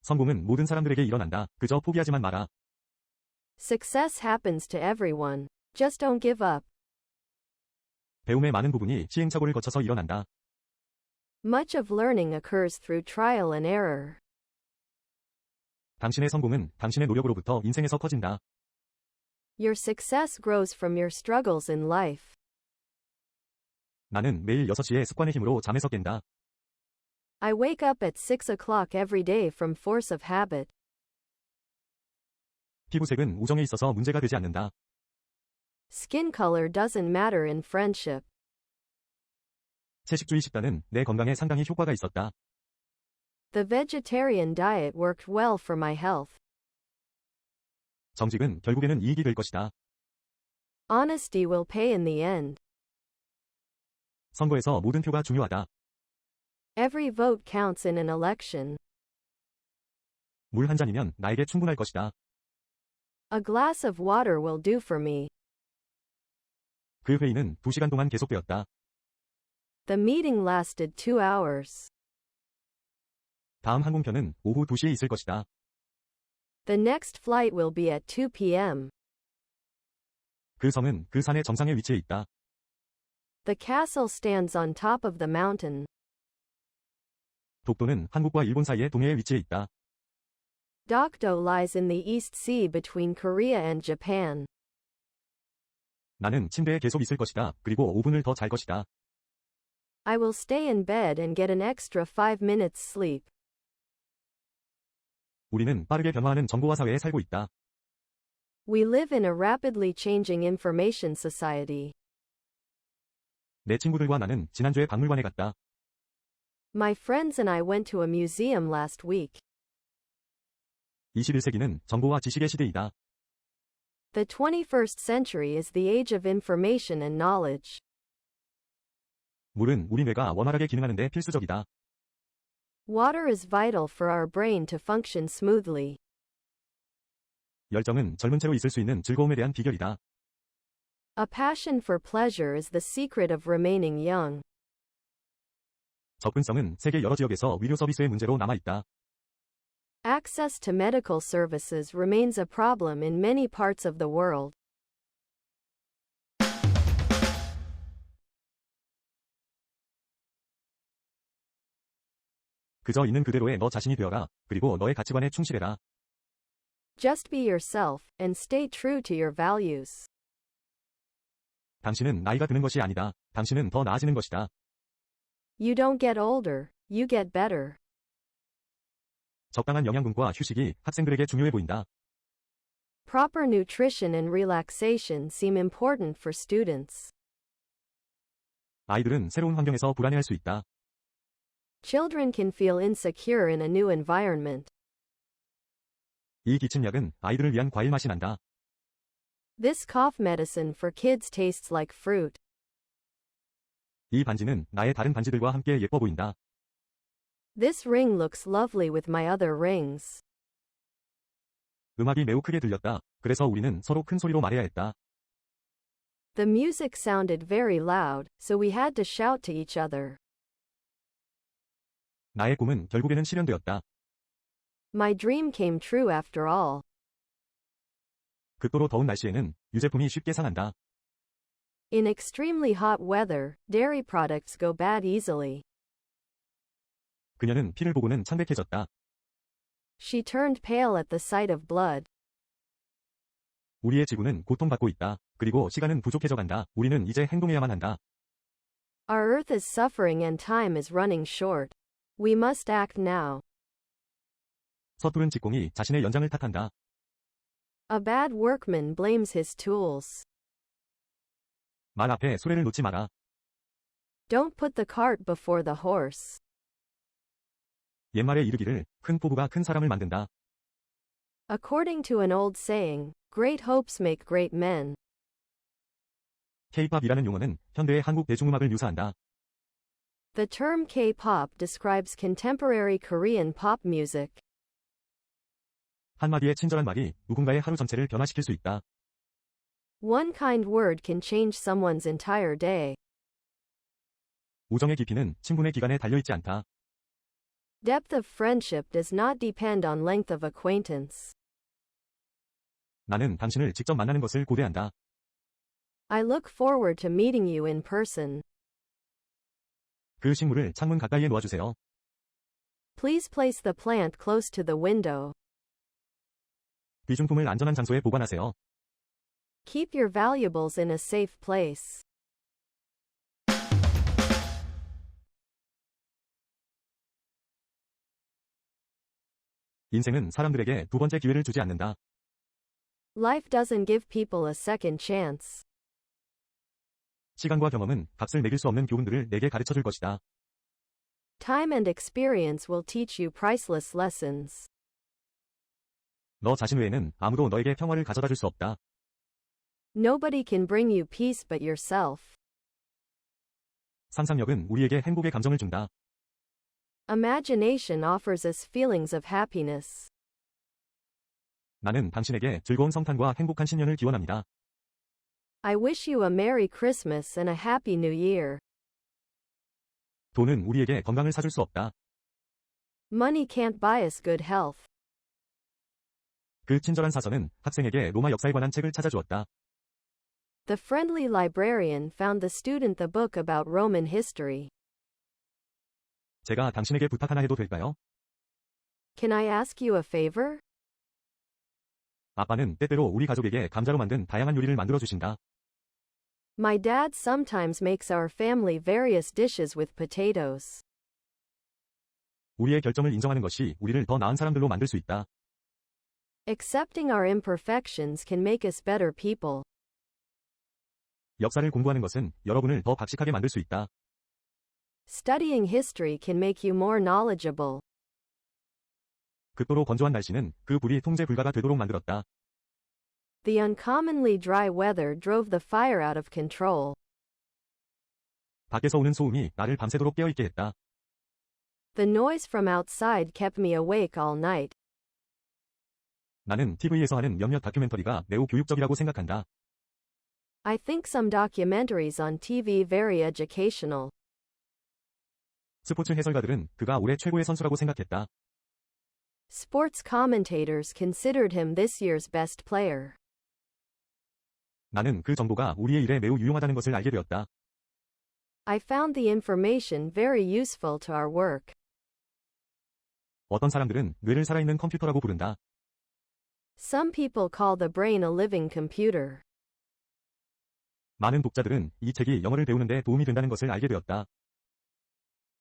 성공은 모든 사람들에게 일어난다. 그저 포기하지만 마라. Success happens to everyone. Just don't give up. 배움의 많은 부분이 시행착오를 거쳐서 일어난다. Much of learning occurs through trial and error. 당신의 성공은 당신의 노력으로부터 인생에서 커진다. Your success grows from your struggles in life. 나는 매일 6시에 습관의 힘으로 잠에서 깬다. I wake up at 6 o'clock every day from force of habit. 피부색은 우정에 있어서 문제가 되지 않는다. Skin color doesn't matter in friendship. 채식주의 식단은 내 건강에 상당히 효과가 있었다. The vegetarian diet worked well for my health. 정직은 결국에는 이익이 될 것이다. Honesty will pay in the end. 선거에서 모든 표가 중요하다. Every vote counts in an election. 물 한 잔이면 나에게 충분할 것이다. A glass of water will do for me. 그 회의는 2시간 동안 계속되었다. The meeting lasted 2 hours. 다음 항공편은 오후 2시에 있을 것이다. The next flight will be at 2 p.m. 그 성은 그 산의 정상에 위치해 있다. The castle stands on top of the mountain. 독도는 한국과 일본 사이의 동해에 위치해 있다. Dokdo lies in the East Sea between Korea and Japan. 나는 침대에 계속 있을 것이다. 그리고 5분을 더 잘 것이다. I will stay in bed and get an extra 5 minutes sleep. 우리는 빠르게 변화하는 정보화 사회에 살고 있다. We live in a rapidly changing information society. 내 친구들과 나는 지난주에 박물관에 갔다. My friends and I went to a museum last week. 21세기는 정보와 지식의 시대이다. The 21st century is the age of information and knowledge. 물은 우리 뇌가 원활하게 기능하는 데 필수적이다. Water is vital for our brain to function smoothly. 열정은 젊은 채로 있을 수 있는 즐거움에 대한 비결이다. A passion for pleasure is the secret of remaining young. 접근성은 세계 여러 지역에서 의료 서비스의 문제로 남아있다. Access to medical services remains a problem in many parts of the world. 그저 있는 그대로의 너 자신이 되어라. 그리고 너의 가치관에 충실해라. Just be yourself, and stay true to your values. 당신은 나이가 드는 것이 아니다. 당신은 더 나아지는 것이다. You don't get older, you get better. 적당한 영양분과 휴식이 학생들에게 중요해 보인다. Proper nutrition and relaxation seem important for students. 아이들은 새로운 환경에서 불안해할 수 있다. Children can feel insecure in a new environment. 이 기침약은 아이들을 위한 과일 맛이 난다. This cough medicine for kids tastes like fruit. 이 반지는 나의 다른 반지들과 함께 예뻐 보인다. This ring looks lovely with my other rings. 음악이 매우 크게 들렸다. 그래서 우리는 서로 큰 소리로 말해야 했다. The music sounded very loud, so we had to shout to each other. 나의 꿈은 결국에는 실현되었다. My dream came true after all. 극도로 더운 날씨에는 유제품이 쉽게 상한다. In extremely hot weather, dairy products go bad easily. 그녀는 피를 보고는 창백해졌다. She turned pale at the sight of blood. 우리의 지구는 고통받고 있다. 그리고 시간은 부족해져 간다. 우리는 이제 행동해야만 한다. Our earth is suffering and time is running short. We must act now. 서투른 직공이 자신의 연장을 탓한다. A bad workman blames his tools. 말 앞에 수레를 놓지 마라. Don't put the cart before the horse. 옛말에 이르기를 큰 포부가 큰 사람을 만든다. According to an old saying, great hopes make great men. K-팝이라는 용어는 현대의 한국 대중음악을 묘사한다. The term K-pop describes contemporary Korean pop music. 한마디의 친절한 말이 누군가의 하루 전체를 변화시킬 수 있다. One kind word can change someone's entire day. 우정의 깊이는 친분의 기간에 달려있지 않다. Depth of friendship does not depend on length of acquaintance. 나는 당신을 직접 만나는 것을 고대한다. I look forward to meeting you in person. 그 식물을 창문 가까이에 놓아주세요. Please place the plant close to the window. 귀중품을 안전한 장소에 보관하세요. Keep your valuables in a safe place. 인생은 사람들에게 두 번째 기회를 주지 않는다. Life doesn't give people a second chance. 시간과 경험은 값을 매길 수 없는 교훈들을 내게 가르쳐 줄 것이다. Time and experience will teach you priceless lessons. 너 자신 외에는 아무도 너에게 평화를 가져다 줄 수 없다. Nobody can bring you peace but yourself. 상상력은 우리에게 행복의 감정을 준다. Imagination offers us feelings of happiness. 나는 당신에게 즐거운 성탄과 행복한 신년을 기원합니다. I wish you a Merry Christmas and a Happy New Year. 돈은 우리에게 건강을 사줄 수 없다. Money can't buy us good health. 그 친절한 사서는 학생에게 로마 역사에 관한 책을 찾아주었다. The friendly librarian found the student the book about Roman history. 제가 당신에게 부탁 하나 해도 될까요? Can I ask you a favor? 아빠는 때때로 우리 가족에게 감자로 만든 다양한 요리를 만들어 주신다. My dad sometimes makes our family various dishes with potatoes. 우리의 결점을 인정하는 것이 우리를 더 나은 사람들로 만들 수 있다. Accepting our imperfections can make us better people. 역사를 공부하는 것은 여러분을 더 박식하게 만들 수 있다. Studying history can make you more knowledgeable. 극도로 건조한 날씨는 그 불이 통제 불가가 되도록 만들었다. The uncommonly dry weather drove the fire out of control. 밖에서 오는 소음이 나를 밤새도록 깨어있게 했다. The noise from outside kept me awake all night. 나는 TV에서 하는 몇몇 다큐멘터리가 매우 교육적이라고 생각한다. I think some documentaries on TV very educational. 스포츠 해설가들은 그가 올해 최고의 선수라고 생각했다. Sports commentators considered him this year's best player. 나는 그 정보가 우리의 일에 매우 유용하다는 것을 알게 되었다. I found the information very useful to our work. 어떤 사람들은 뇌를 살아있는 컴퓨터라고 부른다. Some people call the brain a living computer. 많은 독자들은 이 책이 영어를 배우는 데 도움이 된다는 것을 알게 되었다.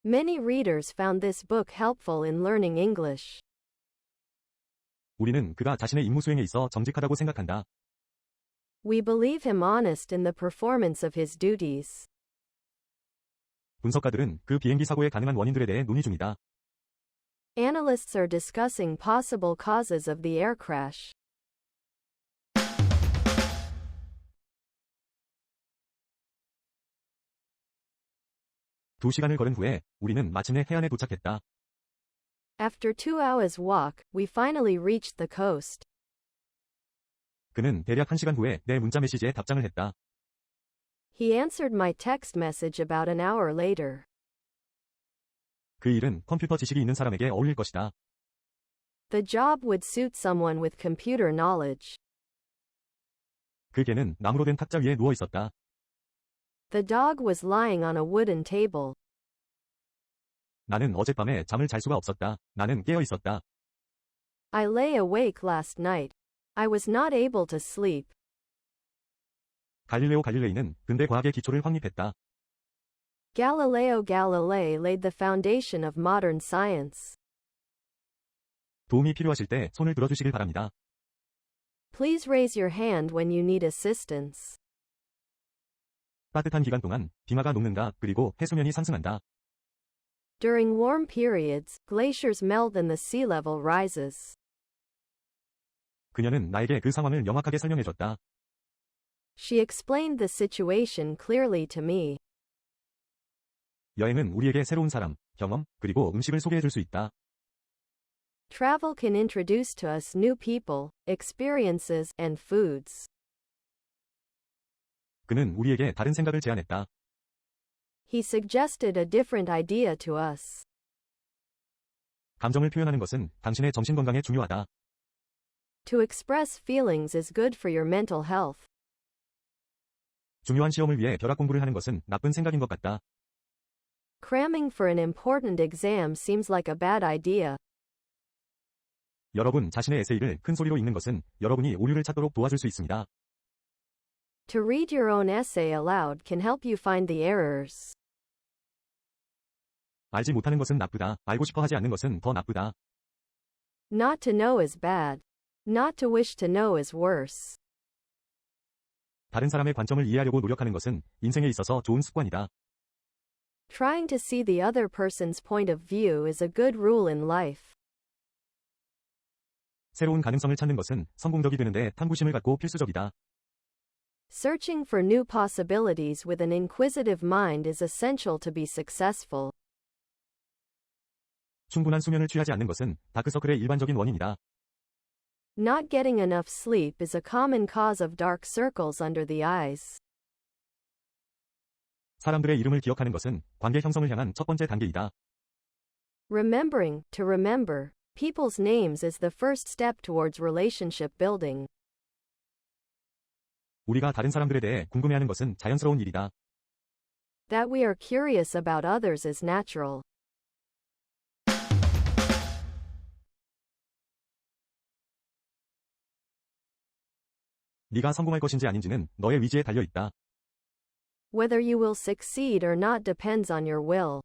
Many readers found this book helpful in learning English. 우리는 그가 자신의 임무 수행에 있어 정직하다고 생각한다. We believe him honest in the performance of his duties. 분석가들은 그 비행기 사고의 가능한 원인들에 대해 논의 중이다. Analysts are discussing possible causes of the air crash. 두 시간을 걸은 후에 우리는 마침내 해안에 도착했다. After 2 hours walk, we finally reached the coast. 그는 대략 1시간 후에 내 문자 메시지에 답장을 했다. He answered my text message about an hour later. 그 일은 컴퓨터 지식이 있는 사람에게 어울릴 것이다. The job would suit someone with computer knowledge. 그 개는 나무로 된 탁자 위에 누워 있었다. The dog was lying on a wooden table. 나는 어젯밤에 잠을 잘 수가 없었다. 나는 깨어 있었다. I lay awake last night. I was not able to sleep. 갈릴레오 갈릴레이는 근대 과학의 기초를 확립했다. Galileo Galilei laid the foundation of modern science. 도움이 필요하실 때 손을 들어주시길 바랍니다. Please raise your hand when you need assistance. 따뜻한 기간 동안 빙하가 녹는다. 그리고 해수면이 상승한다. During warm periods, glaciers melt and the sea level rises. 그녀는 나에게 그 상황을 명확하게 설명해줬다. She explained the situation clearly to me. 여행은 우리에게 새로운 사람, 경험, 그리고 음식을 소개해줄 수 있다. Travel can introduce to us new people, experiences, and foods. 그는 우리에게 다른 생각을 제안했다. He suggested a different idea to us. 감정을 표현하는 것은 당신의 정신건강에 중요하다. To express feelings is good for your mental health. 중요한 시험을 위해 벼락 공부를 하는 것은 나쁜 생각인 것 같다. Cramming for an important exam seems like a bad idea. 여러분 자신의 에세이를 큰 소리로 읽는 것은 여러분이 오류를 찾도록 도와줄 수 있습니다. To read your own essay aloud can help you find the errors. 알지 못하는 것은 나쁘다. 알고 싶어 하지 않는 것은 더 나쁘다. Not to know is bad. Not to wish to know is worse. 다른 사람의 관점을 이해하려고 노력하는 것은 인생에 있어서 좋은 습관이다. Trying to see the other person's point of view is a good rule in life. 새로운 가능성을 찾는 것은 성공적이 되는데 탐구심을 갖고 필수적이다. Searching for new possibilities with an inquisitive mind is essential to be successful. 충분한 수면을 취하지 않는 것은 다크서클의 일반적인 원인이다. Not getting enough sleep is a common cause of dark circles under the eyes. 사람들의 이름을 기억하는 것은 관계 형성을 향한 첫 번째 단계이다. Remembering, to remember, people's names is the first step towards relationship building. 우리가 다른 사람들에 대해 궁금해하는 것은 자연스러운 일이다. That we are curious about others is natural. 네가 성공할 것인지 아닌지는 너의 의지에 달려 있다. Whether you will succeed or not depends on your will.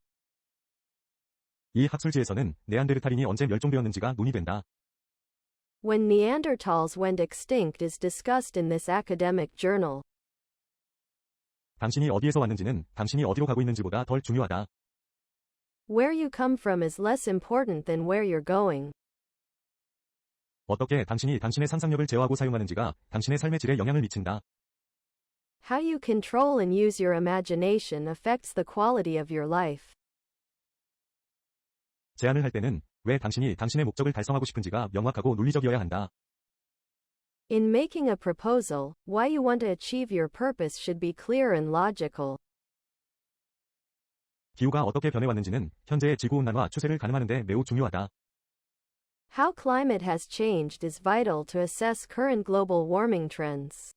이 학술지에서는 네안데르탈인이 언제 멸종되었는지가 논의된다. When Neanderthals went extinct is discussed in this academic journal. 당신이 어디에서 왔는지는 당신이 어디로 가고 있는지보다 덜 중요하다. Where you come from is less important than where you're going. 어떻게 당신이 당신의 상상력을 제어하고 사용하는지가 당신의 삶의 질에 영향을 미친다. How you control and use your imagination affects the quality of your life. 제안을 할 때는 왜 당신이 당신의 목적을 달성하고 싶은지가 명확하고 논리적이어야 한다. In making a proposal, why you want to achieve your purpose should be clear and logical. 기후가 어떻게 변해왔는지는 현재의 지구온난화 추세를 가늠하는 데 매우 중요하다. How climate has changed is vital to assess current global warming trends.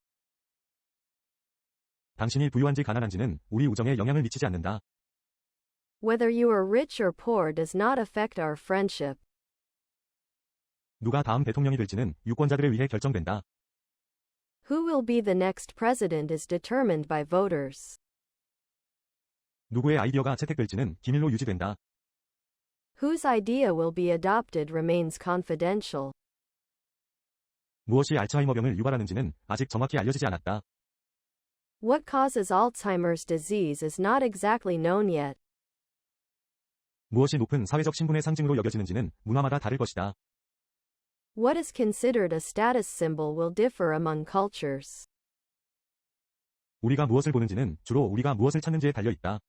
당신이 부유한지 가난한지는 우리 우정에 영향을 미치지 않는다. Whether you are rich or poor does not affect our friendship. 누가 다음 대통령이 될지는 유권자들에 의해 결정된다. Who will be the next president is determined by voters. 누구의 아이디어가 채택될지는 기밀로 유지된다. Whose idea will be adopted remains confidential. 무엇이 알츠하이머병을 유발하는지는 아직 정확히 알려지지 않았다. What causes Alzheimer's disease is not exactly known yet. 무엇이 높은 사회적 신분의 상징으로 여겨지는지는 문화마다 다를 것이다. What is considered a status symbol will differ among cultures. 우리가 무엇을 보는지는 주로 우리가 무엇을 찾는지에 달려 있다.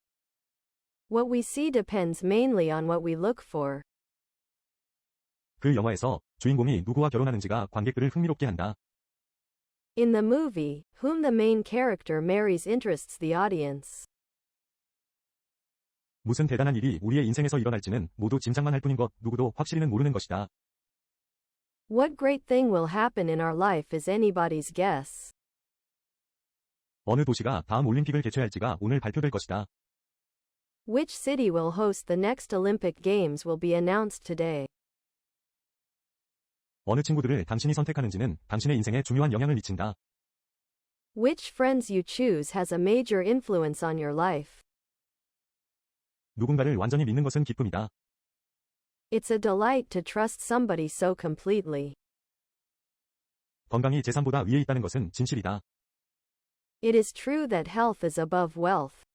What we see depends mainly on what we look for. 그 영화에서 주인공이 누구와 결혼하는지가 관객들을 흥미롭게 한다. In the movie, whom the main character marries interests the audience. 무슨 대단한 일이 우리의 인생에서 일어날지는 모두 짐작만 할 뿐인 것 누구도 확실히는 모르는 것이다. What great thing will happen in our life is anybody's guess. 어느 도시가 다음 올림픽을 개최할지가 오늘 발표될 것이다. Which city will host the next Olympic Games will be announced today. 어느 친구들을 당신이 선택하는지는 당신의 인생에 중요한 영향을 미친다. Which friends you choose has a major influence on your life. 누군가를 완전히 믿는 것은 기쁨이다. It's a delight to trust somebody so completely. 건강이 재산보다 위에 있다는 것은 진실이다. It is true that health is above wealth.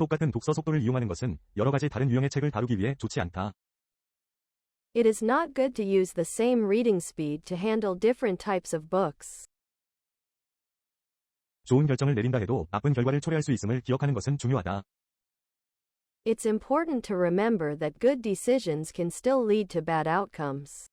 똑같은 독서 속도를 이용하는 것은 여러 가지 다른 유형의 책을 다루기 위해 좋지 않다. It is not good to use the same reading speed to handle different types of books. 좋은 결정을 내린다 해도 나쁜 결과를 초래할 수 있음을 기억하는 것은 중요하다. It's important to remember that good decisions can still lead to bad outcomes.